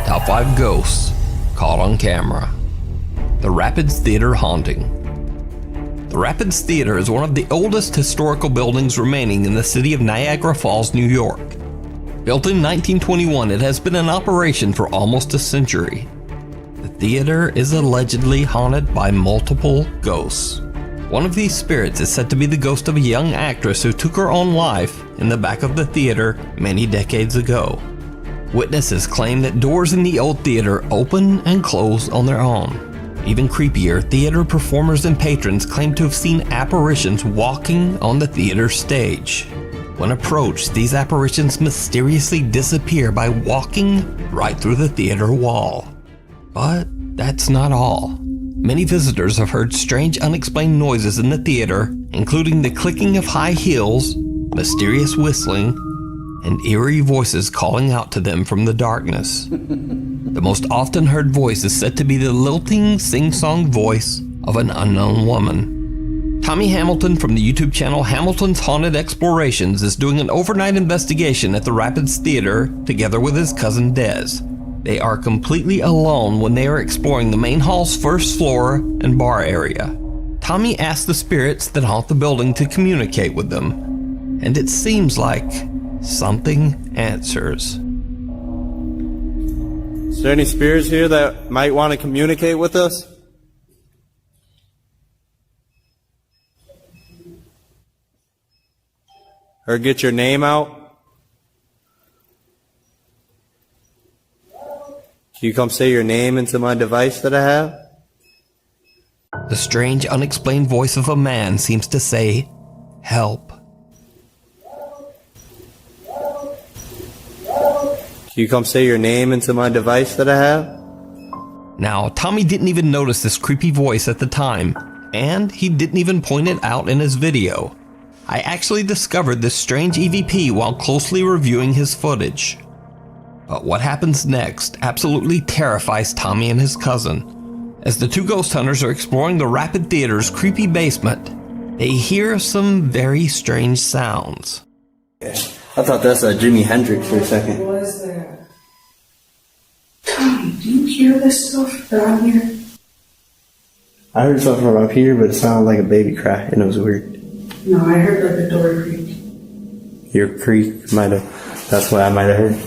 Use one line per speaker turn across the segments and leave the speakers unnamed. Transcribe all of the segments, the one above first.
Top 5 Ghosts Caught on Camera. The Rapids Theater Haunting. The Rapids Theater is one of the oldest historical buildings remaining in the city of Niagara Falls, New York. Built in 1921, it has been in operation for almost a century. The theater is allegedly haunted by multiple ghosts. One of these spirits is said to be the ghost of a young actress who took her own life in the back of the theater many decades ago. Witnesses claim that doors in the old theater open and close on their own. Even creepier, theater performers and patrons claim to have seen apparitions walking on the theater stage. When approached, these apparitions mysteriously disappear by walking right through the theater wall. But that's not all. Many visitors have heard strange unexplained noises in the theater, including the clicking of high heels, mysterious whistling, and eerie voices calling out to them from the darkness. The most often heard voice is said to be the lilting, sing-song voice of an unknown woman. Tommy Hamilton from the YouTube channel Hamilton's Haunted Explorations is doing an overnight investigation at the Rapids Theater together with his cousin Des. They are completely alone when they are exploring the main hall's first floor and bar area. Tommy asks the spirits that haunt the building to communicate with them, and it seems like something answers.
Is there any spirits here that might want to communicate with us? Or get your name out? Can you come say your name into my device that I have?
The strange, unexplained voice of a man seems to say, "Help."
Can you come say your name into my device that I have?
Now, Tommy didn't even notice this creepy voice at the time, and he didn't even point it out in his video. I actually discovered this strange EVP while closely reviewing his footage. But what happens next absolutely terrifies Tommy and his cousin. As the two ghost hunters are exploring the Rapid Theater's creepy basement, they hear some very strange sounds.
Yeah, I thought that's Jimi Hendrix for a second.
What was that? Tommy, do you hear this stuff down here?
I heard something from up here, but it sounded like a baby cry, and it was weird.
No, I heard like a door creak.
Your creak might have, that's what I might have heard.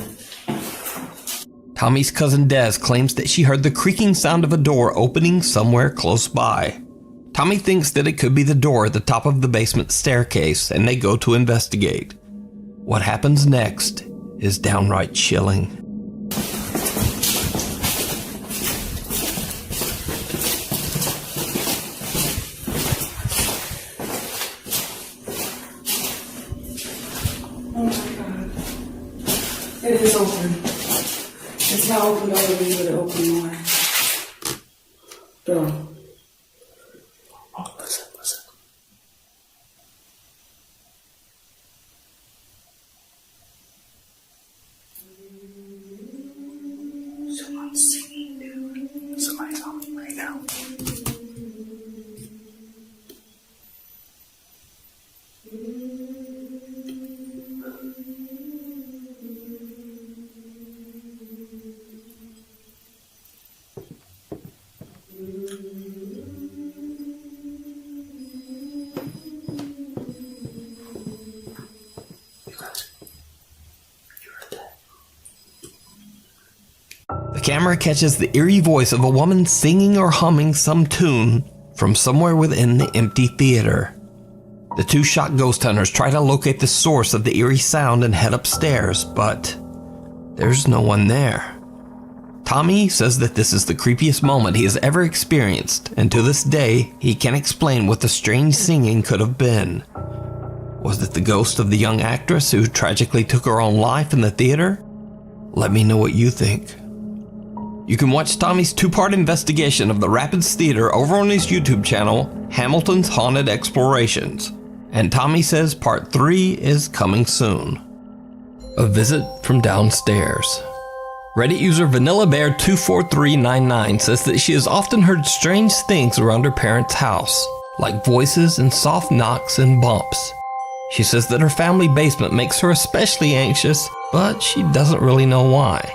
Tommy's cousin Des claims that she heard the creaking sound of a door opening somewhere close by. Tommy thinks that it could be the door at the top of the basement staircase, and they go to investigate. What happens next is downright chilling.
Oh my God. It is open. It's not open all the way, but it open more. Door.
Oh, listen, listen.
Someone's singing, dude.
Somebody's on right now.
The camera catches the eerie voice of a woman singing or humming some tune from somewhere within the empty theater. The two shocked ghost hunters try to locate the source of the eerie sound and head upstairs, but there's no one there. Tommy says that this is the creepiest moment he has ever experienced, and to this day, he can't explain what the strange singing could have been. Was it the ghost of the young actress who tragically took her own life in the theater? Let me know what you think. You can watch Tommy's two-part investigation of the Rapids Theater over on his YouTube channel, Hamilton's Haunted Explorations. And Tommy says part 3 is coming soon. A visit from downstairs. Reddit user VanillaBear24399 says that she has often heard strange things around her parents' house, like voices and soft knocks and bumps. She says that her family basement makes her especially anxious, but she doesn't really know why.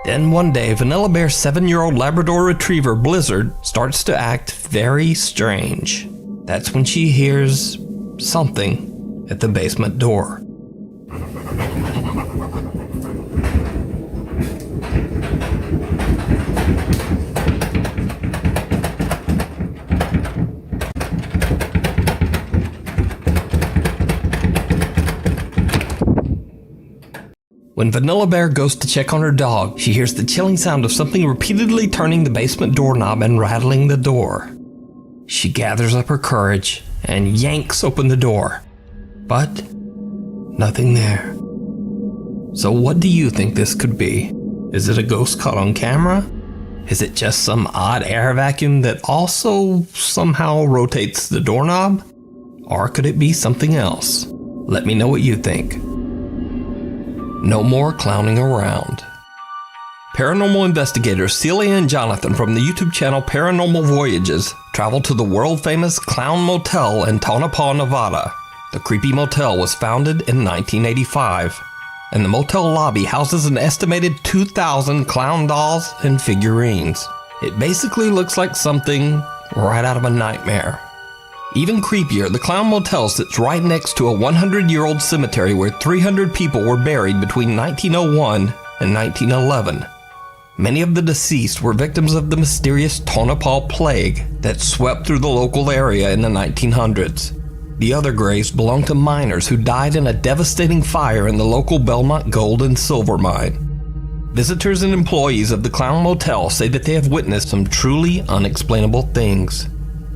Then one day, Vanilla Bear's 7-year-old Labrador Retriever, Blizzard, starts to act very strange. That's when she hears something at the basement door. When Vanilla Bear goes to check on her dog, she hears the chilling sound of something repeatedly turning the basement doorknob and rattling the door. She gathers up her courage and yanks open the door, but nothing there. So what do you think this could be? Is it a ghost caught on camera? Is it just some odd air vacuum that also somehow rotates the doorknob? Or could it be something else? Let me know what you think. No more clowning around. Paranormal investigators Celia and Jonathan from the YouTube channel Paranormal Voyages travel to the world-famous Clown Motel in Tonopah, Nevada. The creepy motel was founded in 1985, and the motel lobby houses an estimated 2,000 clown dolls and figurines. It basically looks like something right out of a nightmare. Even creepier, the Clown Motel sits right next to a 100-year-old cemetery where 300 people were buried between 1901 and 1911. Many of the deceased were victims of the mysterious Tonopah plague that swept through the local area in the 1900s. The other graves belong to miners who died in a devastating fire in the local Belmont gold and silver mine. Visitors and employees of the Clown Motel say that they have witnessed some truly unexplainable things.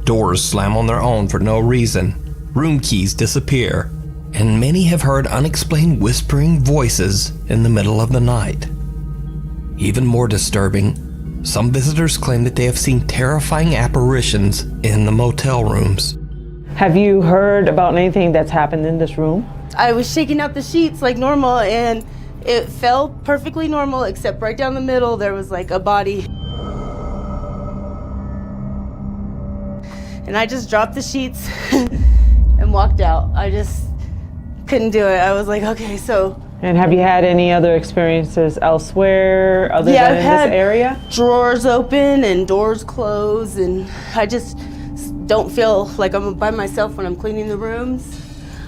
Doors slam on their own for no reason, room keys disappear, and many have heard unexplained whispering voices in the middle of the night. Even more disturbing, some visitors claim that they have seen terrifying apparitions in the motel rooms.
Have you heard about anything that's happened in this room?
I was shaking out the sheets like normal, and it felt perfectly normal, except right down the middle there was like a body. And I just dropped the sheets and walked out. I just couldn't do it. I was like, okay, so.
And have you had any other experiences elsewhere other than in this area?
Drawers open and doors closed, and I just don't feel like I'm by myself when I'm cleaning the rooms.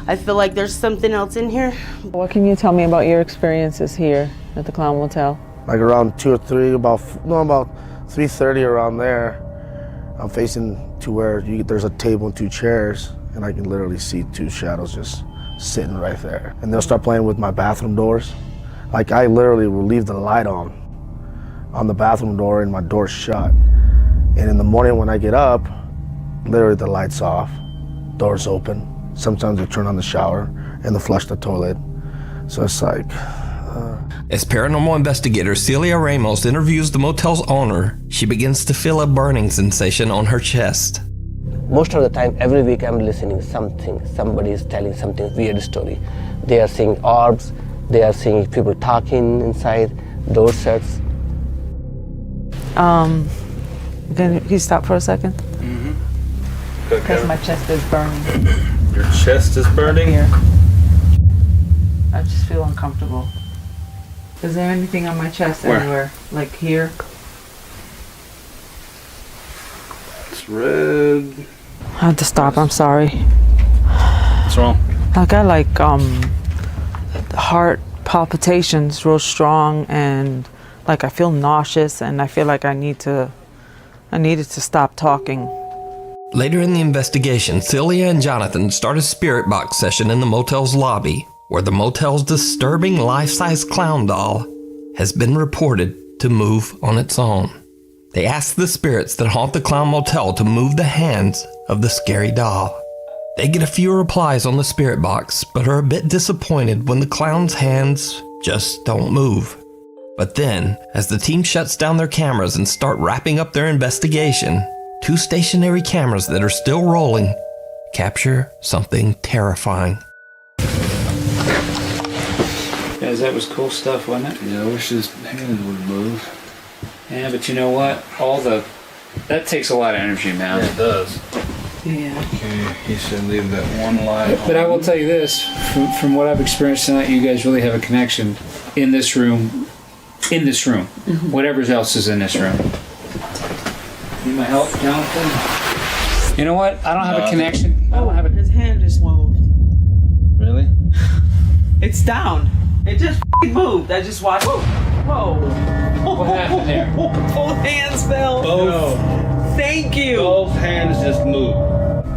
I feel like there's something else in here.
What can you tell me about your experiences here at the Clown Motel?
Like around 2 or 3, about 3:30 around there. I'm facing to where there's a table and 2 chairs, and I can literally see 2 shadows just sitting right there. And they'll start playing with my bathroom doors. Like I literally will leave the light on the bathroom door and my door's shut. And in the morning when I get up, literally the light's off, doors open. Sometimes they turn on the shower and they flush the toilet. So it's like,
As paranormal investigator Celia Ramos interviews the motel's owner, she begins to feel a burning sensation on her chest.
Most of the time, every week I'm listening something. Somebody is telling something weird story. They are seeing orbs, they are seeing people talking inside, door shuts.
Can you stop for a second?
Mm-hmm.
Because my chest is burning.
Your chest is burning?
Here. I just feel uncomfortable. Is there anything on my chest
Where?
anywhere? Like here?
It's red.
I had to stop, I'm sorry.
What's wrong?
I got like heart palpitations real strong, and like I feel nauseous, and I feel like I needed to stop talking.
Later in the investigation, Celia and Jonathan start a spirit box session in the motel's lobby, where the motel's disturbing life-size clown doll has been reported to move on its own. They ask the spirits that haunt the Clown Motel to move the hands of the scary doll. They get a few replies on the spirit box, but are a bit disappointed when the clown's hands just don't move. But then, as the team shuts down their cameras and start wrapping up their investigation, 2 stationary cameras that are still rolling capture something terrifying.
Guys, that was cool stuff, wasn't it?
Yeah, I wish his hand would move.
Yeah, but you know what? That takes a lot of energy, man.
Yeah, it does.
Yeah.
Okay, he said leave that one light on.
But I will tell you this, from what I've experienced tonight, you guys really have a connection in this room in this room. Whatever else is in this room. Need my help, Jonathan? You know what? I don't have a connection. I don't have a.
His hand just moved.
Really?
It's down. It just moved. I just watched. Whoa.
What happened there?
Both hands fell.
Both.
Thank you.
Both hands just moved.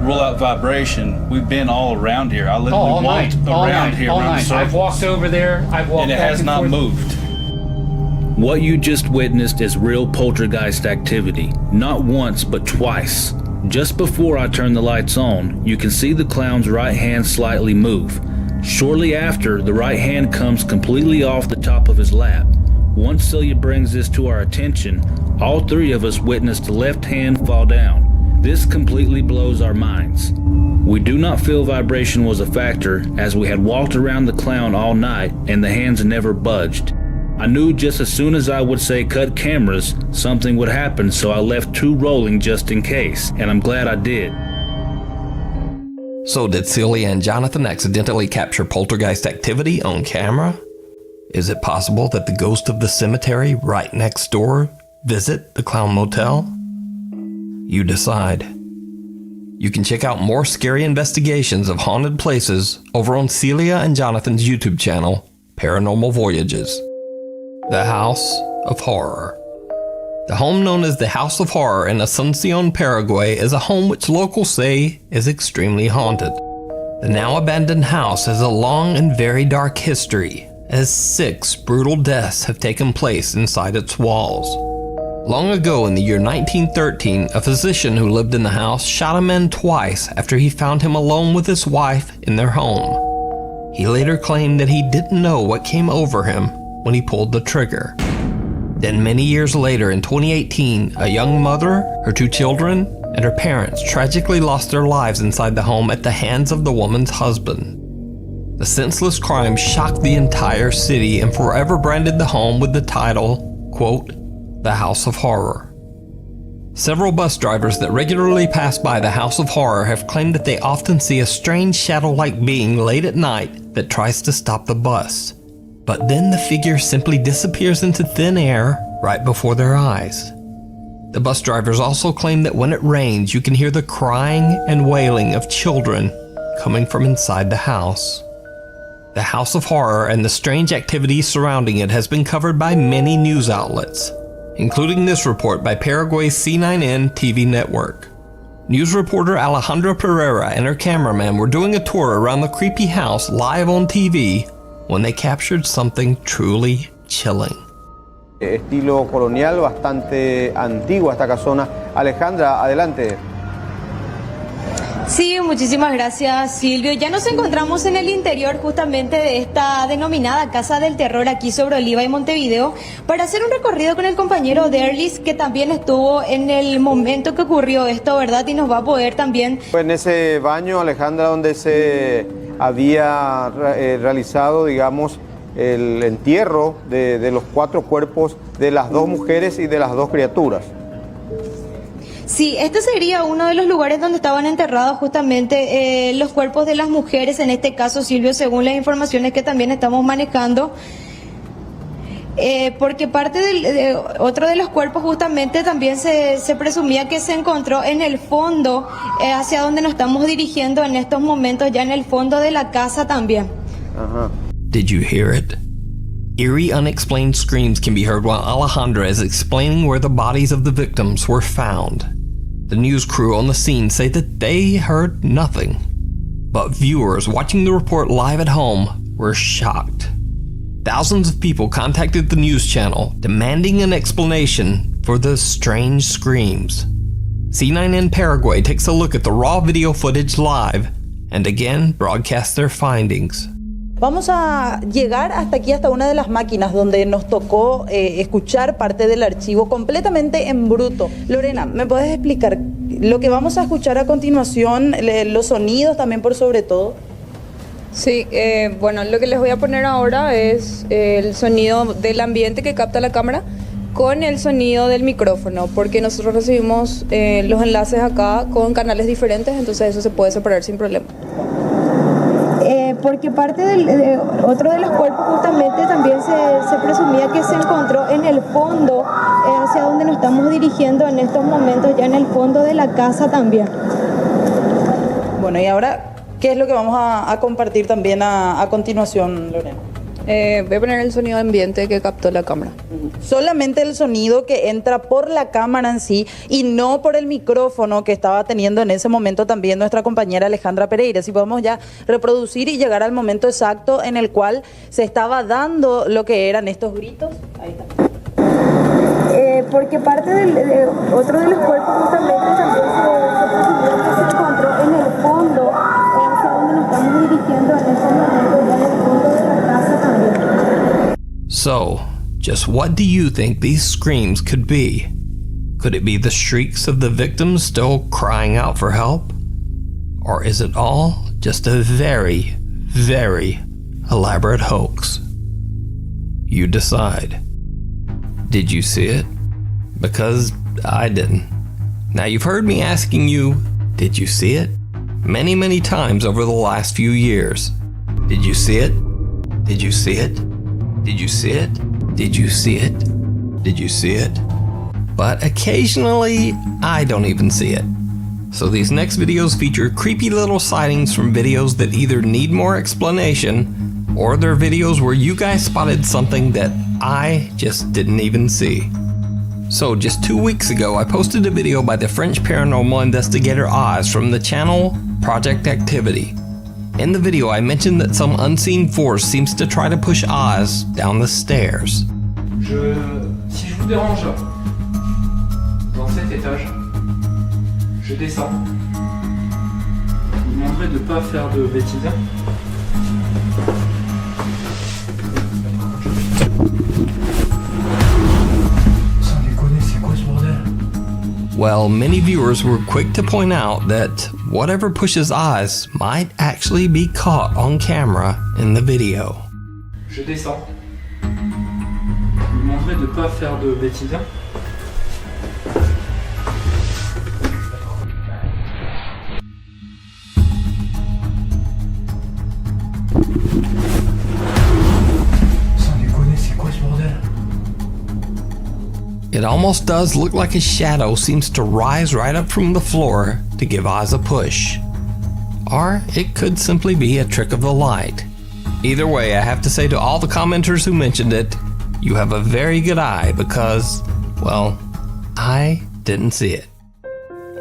Rule out vibration. We've been all around here. I literally
all night.
walked
All
around
night.
here
All
around
night.
circles,
I've walked over there. I've walked
and it
back
has
and
not
forth.
moved.
What you just witnessed is real poltergeist activity, not once but twice. Just before I turn the lights on, you can see the clown's right hand slightly move. Shortly after, the right hand comes completely off the top of his lap. Once Celia brings this to our attention, all three of us witnessed the left hand fall down. This completely blows our minds. We do not feel vibration was a factor, as we had walked around the clown all night and the hands never budged. I knew just as soon as I would say cut cameras, something would happen, so I left 2 rolling just in case, and I'm glad I did.
So did Celia and Jonathan accidentally capture poltergeist activity on camera? Is it possible that the ghost of the cemetery right next door visit the Clown Motel? You decide. You can check out more scary investigations of haunted places over on Celia and Jonathan's YouTube channel, Paranormal Voyages. The House of Horror. The home known as the House of Horror in Asuncion, Paraguay is a home which locals say is extremely haunted. The now abandoned house has a long and very dark history, as 6 brutal deaths have taken place inside its walls. Long ago in the year 1913, a physician who lived in the house shot a man twice after he found him alone with his wife in their home. He later claimed that he didn't know what came over him when he pulled the trigger. Then many years later in 2018, a young mother, her 2 children, and her parents tragically lost their lives inside the home at the hands of the woman's husband. The senseless crime shocked the entire city and forever branded the home with the title, quote, The House of Horror. Several bus drivers that regularly pass by the House of Horror have claimed that they often see a strange shadow-like being late at night that tries to stop the bus. But then the figure simply disappears into thin air right before their eyes. The bus drivers also claim that when it rains, you can hear the crying and wailing of children coming from inside the house. The House of Horror and the strange activity surrounding it has been covered by many news outlets, including this report by Paraguay's C9N TV network. News reporter Alejandra Pereira and her cameraman were doing a tour around the creepy house live on TV when they captured something truly chilling.
Estilo colonial, bastante antigua esta casona. Alejandra, adelante.
Sí, muchísimas gracias, Silvio. Ya nos encontramos en el interior justamente de esta denominada Casa del Terror aquí sobre Oliva y Montevideo para hacer un recorrido con el compañero 𝓜𝓸𝓶'𝓼, que también estuvo en el momento que ocurrió esto, ¿verdad? Y nos va a poder también...
En ese baño, Alejandra, donde se había realizado, digamos, el entierro de los 4 cuerpos de las 2 mujeres y de las 2 criaturas.
Sí, este sería uno de los lugares donde estaban enterrados justamente los cuerpos de las mujeres, en este caso, Silvio, según las informaciones que también estamos manejando. Porque parte de otro de los cuerpos justamente también se presumía que se encontró en el fondo, hacia donde nos estamos dirigiendo en estos momentos, ya en el fondo de la casa también.
Did you hear it? Eerie, unexplained screams can be heard while Alejandra is explaining where the bodies of the victims were found. The news crew on the scene say that they heard nothing, but viewers watching the report live at home were shocked. Thousands of people contacted the news channel demanding an explanation for the strange screams. C9N Paraguay takes a look at the raw video footage live and again broadcasts their findings.
Vamos a llegar hasta aquí, hasta una de las máquinas donde nos tocó escuchar parte del archivo completamente en bruto. Lorena, ¿me puedes explicar lo que vamos a escuchar a continuación, los sonidos también por sobre todo?
Sí, bueno, lo que les voy a poner ahora es el sonido del ambiente que capta la cámara con el sonido del micrófono, porque nosotros recibimos los enlaces acá con canales diferentes, entonces eso se puede separar sin problema.
porque parte de otro de los cuerpos justamente también se presumía que se encontró en el fondo, hacia donde nos estamos dirigiendo en estos momentos, ya en el fondo de la casa también.
Bueno, y ahora, ¿qué es lo que vamos a compartir también a continuación, Lorena?
Voy a poner el sonido ambiente que captó la cámara.
Solamente el sonido que entra por la cámara en sí y no por el micrófono que estaba teniendo en ese momento también nuestra compañera Alejandra Pereira. Si podemos ya reproducir y llegar al momento exacto en el cual se estaba dando lo que eran estos gritos. Ahí está.
Porque parte de otro de los cuerpos justamente también se encontró en el fondo, hacia donde nos estamos dirigiendo en estos momentos, ya en el fondo de la casa también.
So, just what do you think these screams could be? Could it be the shrieks of the victims still crying out for help? Or is it all just a very, very elaborate hoax? You decide. Did you see it? Because I didn't. Now you've heard me asking you, did you see it? Many, many times over the last few years. Did you see it? Did you see it? Did you see it? Did you see it? Did you see it? But occasionally, I don't even see it. So these next videos feature creepy little sightings from videos that either need more explanation, or they're videos where you guys spotted something that I just didn't even see. So just 2 weeks ago, I posted a video by the French paranormal investigator Oz from the channel Project Activity. In the video, I mentioned that some unseen force seems to try to push Oz down the stairs.
Si je vous dérange dans cet étage, je descends. Je vous demanderai de ne pas faire de bêtises.
Well, many viewers were quick to point out that whatever pushes Oz might actually be caught on camera in the video.
Je descends. Je vous demanderai de ne pas faire de bêtises.
It almost does look like a shadow seems to rise right up from the floor to give Oz a push. Or it could simply be a trick of the light. Either way, I have to say to all the commenters who mentioned it, you have a very good eye because, well, I didn't see it.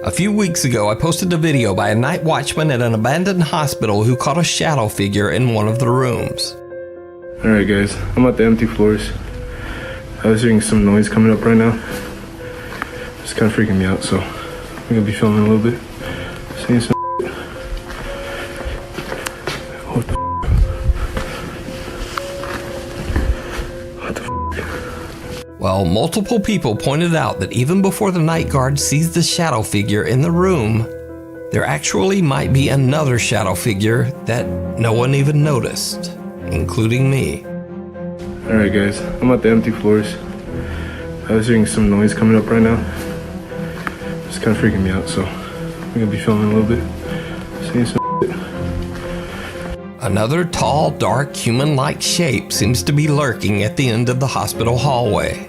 A few weeks ago, I posted a video by a night watchman at an abandoned hospital who caught a shadow figure in one of the rooms.
Alright guys, I'm at the empty floors. I was hearing some noise coming up right now. It's kind of freaking me out, so I'm gonna be filming a little bit. Seeing some What the What the
Well, multiple people pointed out that even before the night guard sees the shadow figure in the room, there actually might be another shadow figure that no one even noticed, including me.
Alright guys, I'm at the empty floors. I was hearing some noise coming up right now. It's kind of freaking me out, so I'm gonna be filming a little bit. Seeing some
Another tall, dark, human-like shape seems to be lurking at the end of the hospital hallway.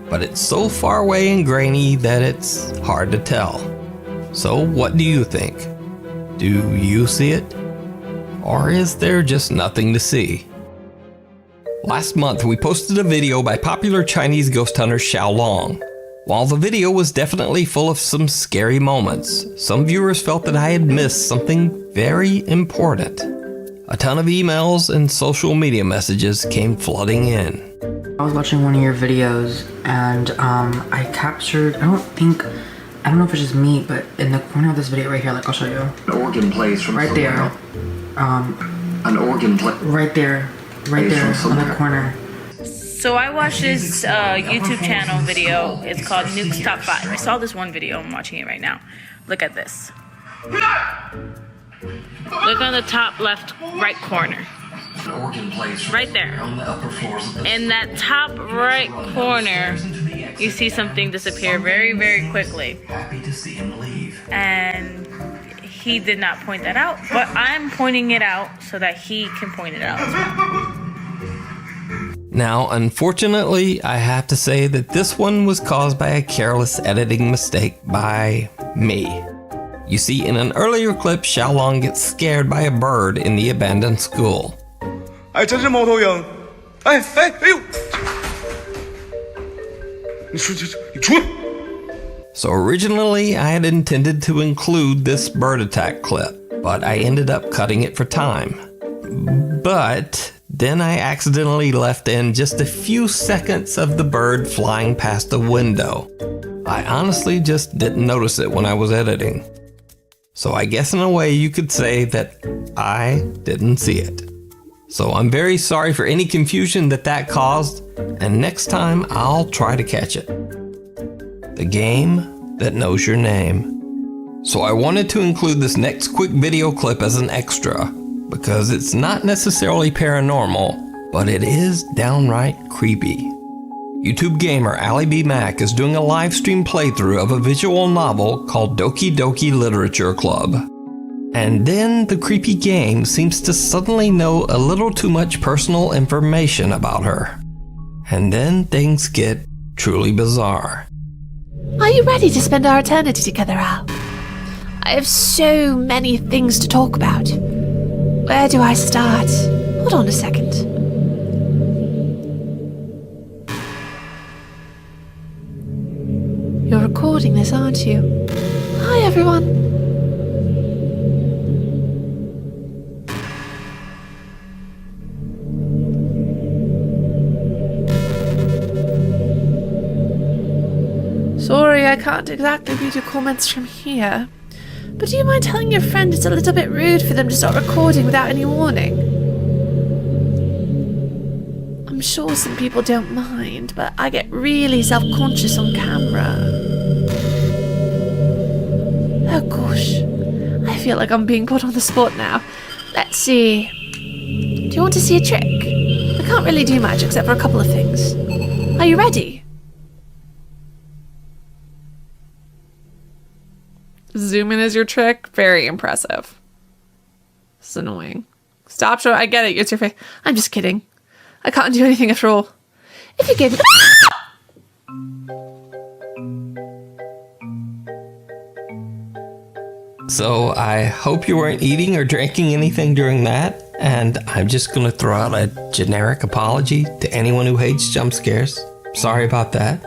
But it's so far away and grainy that it's hard to tell. So what do you think? Do you see it? Or is there just nothing to see? Last month, we posted a video by popular Chinese ghost hunter Xiao Long. While the video was definitely full of some scary moments, some viewers felt that I had missed something very important. A ton of emails and social media messages came flooding in.
I was watching one of your videos and I captured, I don't know if it's just me, but in the corner of this video right here, like I'll show you.
An organ plays from
right there.
An organ play.
Right there on the corner.
So I watched this YouTube channel video. It's called Nuke's Top 5. I saw this one video. I'm watching it right now. Look at this. Look on the top left right corner. Right there. In that top right corner, you see something disappear very, very quickly. And he did not point that out, but I'm pointing it out so that he can point it out as well.
Now, unfortunately, I have to say that this one was caused by a careless editing mistake by me. You see, in an earlier clip, Xiaolong gets scared by a bird in the abandoned school.
哎，真是猫头鹰！哎哎哎呦！你出去，你出来！
So originally, I had intended to include this bird attack clip, but I ended up cutting it for time. But then I accidentally left in just a few seconds of the bird flying past the window. I honestly just didn't notice it when I was editing. So I guess in a way you could say that I didn't see it. So I'm very sorry for any confusion that caused, and next time I'll try to catch it. The game that knows your name. So I wanted to include this next quick video clip as an extra, because it's not necessarily paranormal, but it is downright creepy. YouTube gamer Ali B Mac is doing a live stream playthrough of a visual novel called 𝐂𝐀𝐔𝐆𝐇𝐓 Literature Club. And then the creepy game seems to suddenly know a little too much personal information about her. And then things get truly bizarre.
Are you ready to spend our eternity together, Al? I have so many things to talk about. Where do I start? Hold on a second. You're recording this, aren't you? Hi, everyone. Sorry, I can't exactly read your comments from here. But do you mind telling your friend it's a little bit rude for them to start recording without any warning? I'm sure some people don't mind, but I get really self-conscious on camera. Oh gosh, I feel like I'm being put on the spot now. Let's see. Do you want to see a trick? I can't really do much except for a couple of things. Are you ready?
Zoom in is your trick? Very impressive. This is annoying. Stop showing. I get it. It's your face. I'm just kidding. I can't do anything after all.
If you gave me...
So I hope you weren't eating or drinking anything during that, and I'm just gonna throw out a generic apology to anyone who hates jump scares. Sorry about that.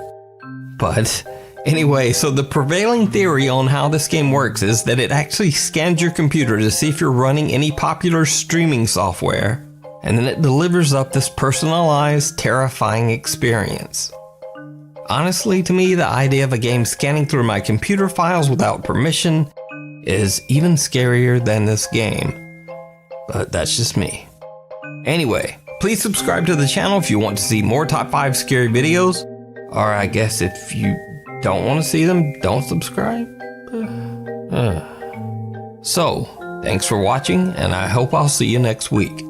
But anyway, so the prevailing theory on how this game works is that it actually scans your computer to see if you're running any popular streaming software, and then it delivers up this personalized, terrifying experience. Honestly, to me, the idea of a game scanning through my computer files without permission is even scarier than this game. But that's just me. Anyway, please subscribe to the channel if you want to see more top 5 scary videos, or I guess if you don't want to see them, don't subscribe. So, thanks for watching, and I hope I'll see you next week.